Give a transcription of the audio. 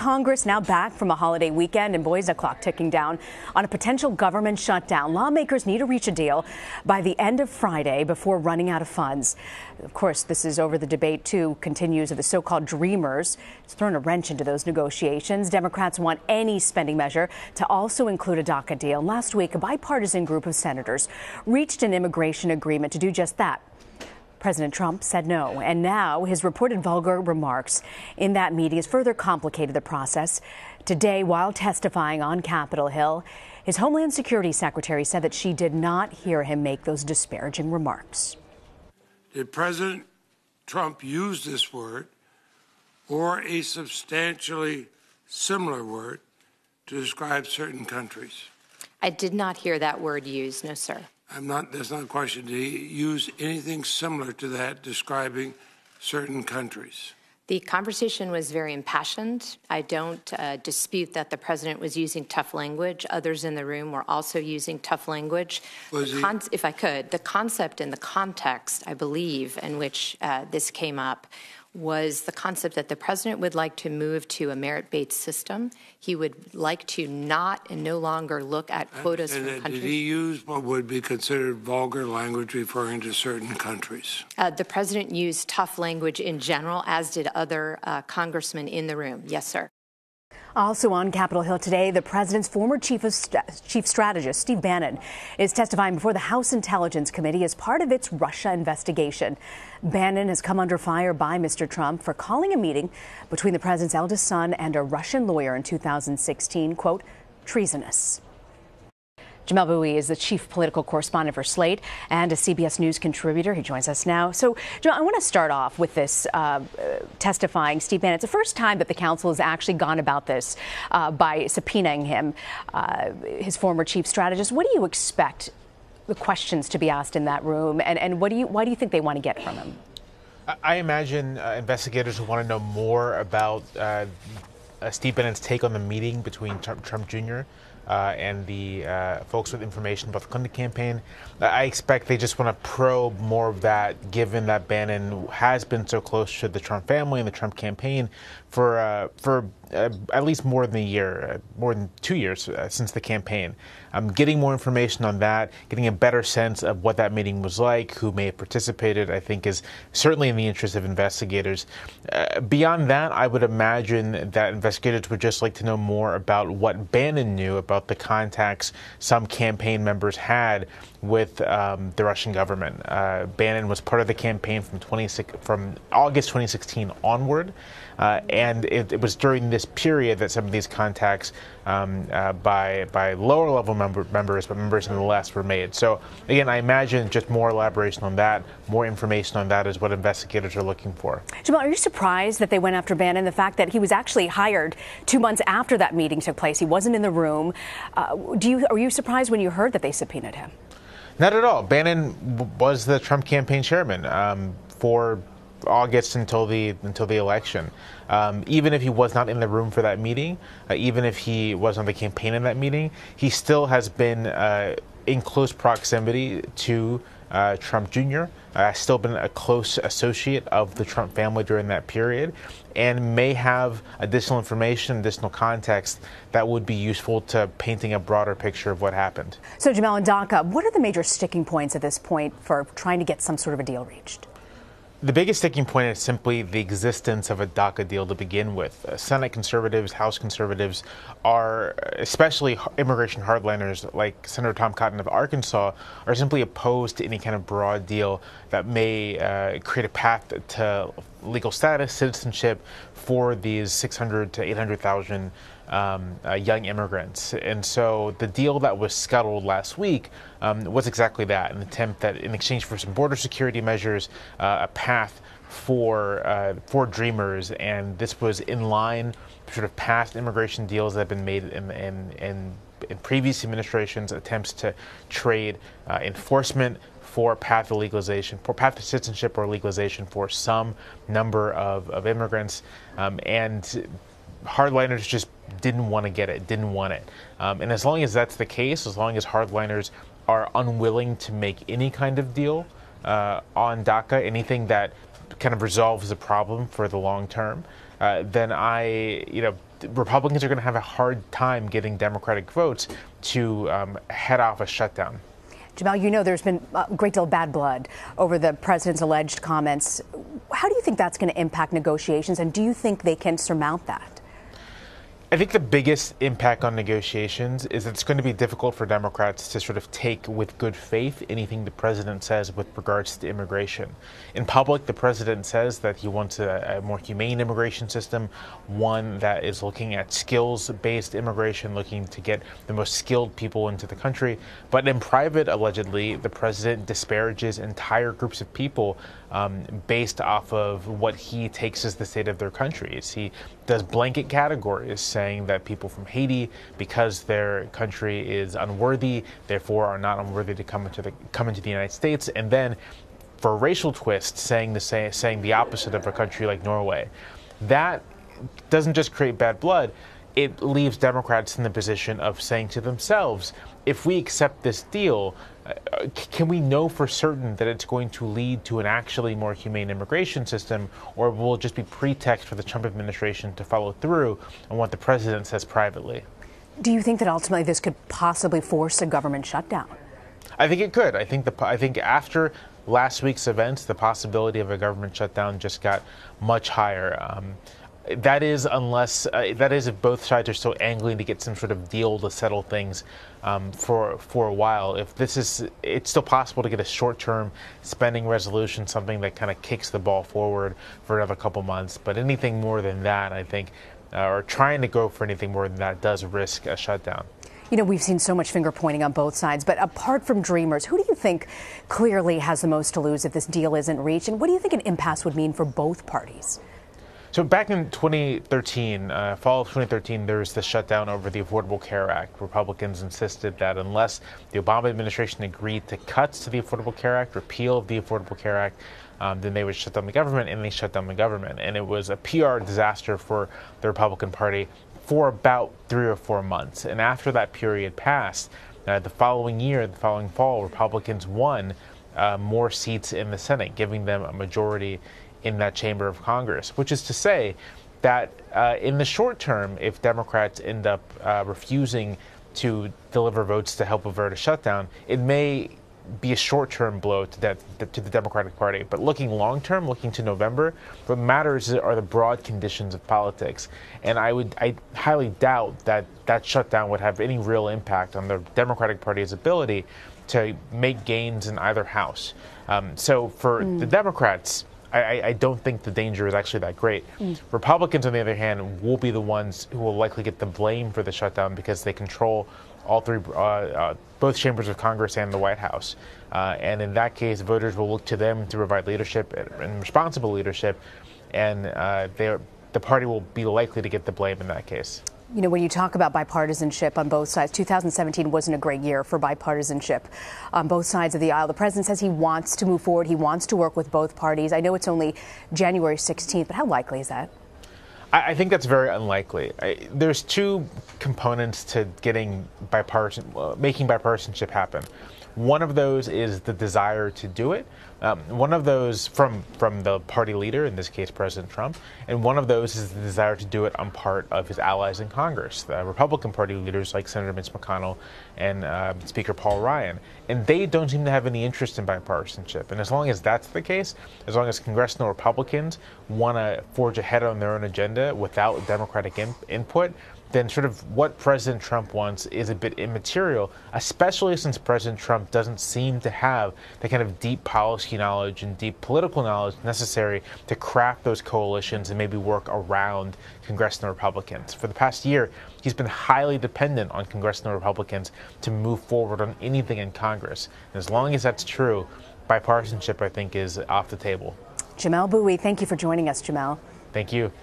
Congress now back from a holiday weekend and boys, the clock ticking down on a potential government shutdown. Lawmakers need to reach a deal by the end of Friday before running out of funds. Of course, this is over the debate, too, continues of the so-called Dreamers. It's thrown a wrench into those negotiations. Democrats want any spending measure to also include a DACA deal. Last week, a bipartisan group of senators reached an immigration agreement to do just that. President Trump said no, and now his reported vulgar remarks in that meeting has further complicated the process. Today, while testifying on Capitol Hill, his Homeland Security Secretary said that she did not hear him make those disparaging remarks. Did President Trump use this word or a substantially similar word to describe certain countries? I did not hear that word used, no, sir. That's not a question. Did he use anything similar to that describing certain countries? The conversation was very impassioned. I don't dispute that the president was using tough language. Others in the room were also using tough language. If I could, the concept and the context, I believe, in which this came up was the concept that the president would like to move to a merit-based system. He would like to not and no longer look at quotas from countries. Did he use what would be considered vulgar language referring to certain countries? The president used tough language in general, as did other congressmen in the room. Yes, sir. Also on Capitol Hill today, the president's former chief strategist, Steve Bannon, is testifying before the House Intelligence Committee as part of its Russia investigation. Bannon has come under fire by Mr. Trump for calling a meeting between the president's eldest son and a Russian lawyer in 2016, quote, treasonous. Jamelle Bouie is the chief political correspondent for Slate and a CBS News contributor. He joins us now. So, Jamelle, I want to start off with this testifying Steve Bannon. It's the first time that the council has actually gone about this by subpoenaing him, his former chief strategist. What do you expect the questions to be asked in that room, and why do you think they want to get from him? I imagine investigators will want to know more about Steve Bannon's take on the meeting between Trump Jr. And the folks with information about the Clinton campaign. I expect they just want to probe more of that, given that Bannon has been so close to the Trump family and the Trump campaign for at least more than a year, more than 2 years since the campaign. Getting more information on that, getting a better sense of what that meeting was like, who may have participated, I think is certainly in the interest of investigators. Beyond that, I would imagine that investigators would just like to know more about what Bannon knew about the contacts some campaign members had with the Russian government. Bannon was part of the campaign from August 2016 onward, and it was during this period that some of these contacts by lower level members, but members nonetheless, were made. So again, I imagine just more elaboration on that, more information on that is what investigators are looking for. Jamelle, are you surprised that they went after Bannon? The fact that he was actually hired 2 months after that meeting took place, he wasn't in the room. Are you surprised when you heard that they subpoenaed him? Not at all. Bannon was the Trump campaign chairman for August until the election. Even if he was not in the room for that meeting, even if he was on the campaign in that meeting, he still has been in close proximity to Trump Jr., still been a close associate of the Trump family during that period, and may have additional information, additional context that would be useful to painting a broader picture of what happened. So, Jamelle and DACA, what are the major sticking points at this point for trying to get some sort of a deal reached? The biggest sticking point is simply the existence of a DACA deal to begin with. Senate conservatives, House conservatives are, especially immigration hardliners like Senator Tom Cotton of Arkansas, are simply opposed to any kind of broad deal that may create a path to legal status, citizenship for these 600 to 800,000 young immigrants. And so the deal that was scuttled last week was exactly that, an attempt that in exchange for some border security measures, a path for Dreamers. And this was in line with sort of past immigration deals that have been made in previous administrations, attempts to trade enforcement for path to legalization, for path to citizenship or legalization for some number of immigrants. And hardliners just didn't want to get it, didn't want it. And as long as that's the case, as long as hardliners are unwilling to make any kind of deal on DACA, anything that kind of resolves the problem for the long term, then Republicans are going to have a hard time getting Democratic votes to head off a shutdown. Jamelle, there's been a great deal of bad blood over the president's alleged comments. How do you think that's going to impact negotiations, and do you think they can surmount that? I think the biggest impact on negotiations is it's going to be difficult for Democrats to sort of take with good faith anything the president says with regards to immigration. In public, the president says that he wants a more humane immigration system, one that is looking at skills-based immigration, looking to get the most skilled people into the country. But in private, allegedly, the president disparages entire groups of people based off of what he takes as the state of their countries. He does blanket categories saying that people from Haiti, because their country is unworthy, therefore are not unworthy to come into the United States, and then for a racial twist, saying the opposite of a country like Norway. That doesn't just create bad blood, it leaves Democrats in the position of saying to themselves, if we accept this deal, can we know for certain that it's going to lead to an actually more humane immigration system, or will it just be pretext for the Trump administration to follow through on what the president says privately? Do you think that ultimately this could possibly force a government shutdown? I think it could. I think after last week's events, the possibility of a government shutdown just got much higher. That is if both sides are still angling to get some sort of deal to settle things for a while. It's still possible to get a short-term spending resolution, something that kind of kicks the ball forward for another couple months. But anything more than that, I think, or trying to go for anything more than that, does risk a shutdown. We've seen so much finger pointing on both sides, but apart from dreamers, who do you think clearly has the most to lose if this deal isn't reached? And what do you think an impasse would mean for both parties? So back in 2013, fall of 2013, there was the shutdown over the Affordable Care Act. Republicans insisted that unless the Obama administration agreed to cuts to the Affordable Care Act, repeal of the Affordable Care Act, then they would shut down the government, and they shut down the government. And it was a PR disaster for the Republican Party for about 3 or 4 months. And after that period passed, the following fall, Republicans won more seats in the Senate, giving them a majority in that chamber of Congress, which is to say that in the short term, if Democrats end up refusing to deliver votes to help avert a shutdown, it may be a short-term blow to the Democratic Party. But looking long-term, looking to November, what matters are the broad conditions of politics. And I highly doubt that shutdown would have any real impact on the Democratic Party's ability to make gains in either house. So for the Democrats, I don't think the danger is actually that great. Republicans, on the other hand, will be the ones who will likely get the blame for the shutdown because they control all three, both chambers of Congress and the White House. And in that case, voters will look to them to provide leadership and responsible leadership, and the party will be likely to get the blame in that case. When you talk about bipartisanship on both sides, 2017 wasn't a great year for bipartisanship on both sides of the aisle. The president says he wants to move forward. He wants to work with both parties. I know it's only January 16th, but how likely is that? I think that's very unlikely. There's two components to making bipartisanship happen. One of those is the desire to do it. One of those from the party leader, in this case President Trump, and one of those is the desire to do it on part of his allies in Congress, the Republican Party leaders like Senator Mitch McConnell and Speaker Paul Ryan. And they don't seem to have any interest in bipartisanship. And as long as that's the case, as long as congressional Republicans want to forge ahead on their own agenda without Democratic input, then sort of what President Trump wants is a bit immaterial, especially since President Trump doesn't seem to have the kind of deep policy knowledge and deep political knowledge necessary to craft those coalitions and maybe work around congressional Republicans. For the past year, he's been highly dependent on congressional Republicans to move forward on anything in Congress. And as long as that's true, bipartisanship, I think, is off the table. Jamelle Bouie, thank you for joining us, Jamelle. Thank you.